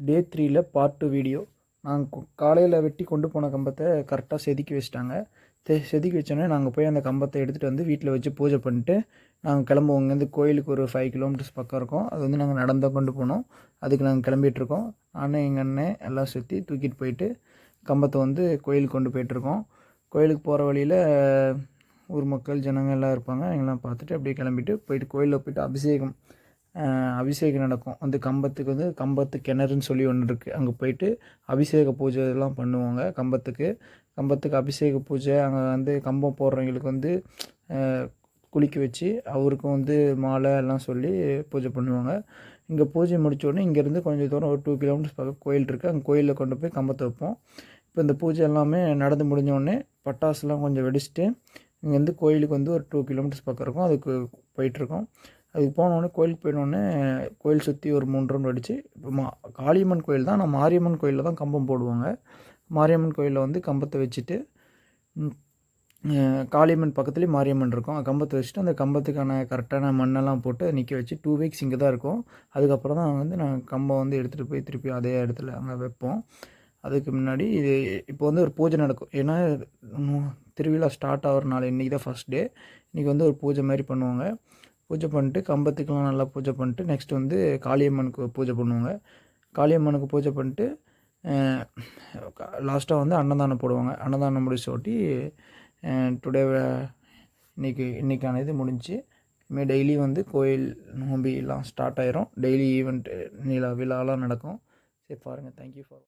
டே 3ல part 2 video. நாங்கள் காலையில் வெட்டி கொண்டு போன கம்பத்தை கரெக்டாக செதுக்கி வச்சுட்டாங்க. செதுக்கி வச்சோன்னே நாங்கள் போய் அந்த கம்பத்தை எடுத்துகிட்டு வந்து வீட்டில் வச்சு பூஜை பண்ணிட்டு நாங்கள் கிளம்புவோம். இங்கேருந்து கோயிலுக்கு ஒரு 5 கிலோமீட்டர்ஸ் பக்கம் இருக்கும். அது வந்து நாங்கள் நடந்தால் கொண்டு போனோம். அதுக்கு நாங்கள் கிளம்பிகிட்ருக்கோம். நானும் எங்கள் அண்ணன் எல்லாம் சுற்றி தூக்கிட்டு போயிட்டு கம்பத்தை வந்து கோயிலுக்கு கொண்டு போயிட்டுருக்கோம். கோயிலுக்கு போகிற வழியில் ஊர் மக்கள் ஜனங்கள் எல்லாம் இருப்பாங்க. எங்கெல்லாம் பார்த்துட்டு அப்படியே கிளம்பிட்டு போயிட்டு கோயிலில் போய்ட்டு அபிஷேகம் நடக்கும். அந்த கம்பத்துக்கு வந்து கம்பத்து கிணறுன்னு சொல்லி ஒன்று இருக்குது. அங்கே போயிட்டு அபிஷேக பூஜை இதெல்லாம் பண்ணுவாங்க. கம்பத்துக்கு அபிஷேக பூஜை. அங்கே வந்து கம்பம் போடுறவங்களுக்கு வந்து குளிக்க வச்சு அவருக்கும் வந்து மாலை எல்லாம் சொல்லி பூஜை பண்ணுவாங்க. இங்கே பூஜை முடித்தோடனே இங்கேருந்து கொஞ்சம் தூரம் ஒரு 2 கிலோமீட்டர்ஸ் பக்கம் கோயில் இருக்குது. அங்கே கோயிலில் கொண்டு போய் கம்பத்தை வைப்போம். இப்போ இந்த பூஜை எல்லாமே நடந்து முடிஞ்சோடனே பட்டாசுலாம் கொஞ்சம் வெடிச்சிட்டு இங்கேருந்து கோயிலுக்கு வந்து ஒரு 2 கிலோமீட்டர்ஸ் பக்கம் இருக்கும். அதுக்கு போயிட்டுருக்கோம். அதுக்கு போனோடனே கோயிலுக்கு போயினோடனே கோயில் சுற்றி ஒரு 3 ரவுண்ட் அடித்து இப்போ காளியம்மன் கோயில் தான். ஆனால் மாரியம்மன் கோயிலில் தான் கம்பம் போடுவாங்க. மாரியம்மன் கோயிலில் வந்து கம்பத்தை வச்சுட்டு காளியம்மன் பக்கத்துலேயே மாரியம்மன் இருக்கும். கம்பத்தை வச்சுட்டு அந்த கம்பத்துக்கான கரெக்டான மண்ணெல்லாம் போட்டு நிற்க வச்சு 2 வீக்ஸ் இங்கே தான் இருக்கும். அதுக்கப்புறம் தான் வந்து நாங்கள் கம்பம் வந்து எடுத்துகிட்டு போய் திருப்பி அதே இடத்துல அங்கே வைப்போம். அதுக்கு முன்னாடி இப்போ வந்து ஒரு பூஜை நடக்கும். ஏன்னா திருவிழா ஸ்டார்ட் ஆகிறனால இன்றைக்கி தான் ஃபஸ்ட் டே. இன்றைக்கி வந்து ஒரு பூஜை மாதிரி பண்ணுவாங்க. பூஜை பண்ணிட்டு கம்பத்துக்கெலாம் நல்லா பூஜை பண்ணிட்டு நெக்ஸ்ட் வந்து காளியம்மனுக்கு பூஜை பண்ணுவாங்க. காளியம்மனுக்கு பூஜை பண்ணிட்டு லாஸ்ட்டாக வந்து அன்னதானம் போடுவாங்க. அன்னதானம் முடிச்சோட்டி டுடே இன்றைக்கான இது முடிஞ்சு இனிமேல் டெய்லி வந்து கோயில் நோம்பிலாம் ஸ்டார்ட் ஆயிரும். டெய்லி ஈவெண்ட் விழாலாம் நடக்கும். சரி பாருங்கள். Thank you for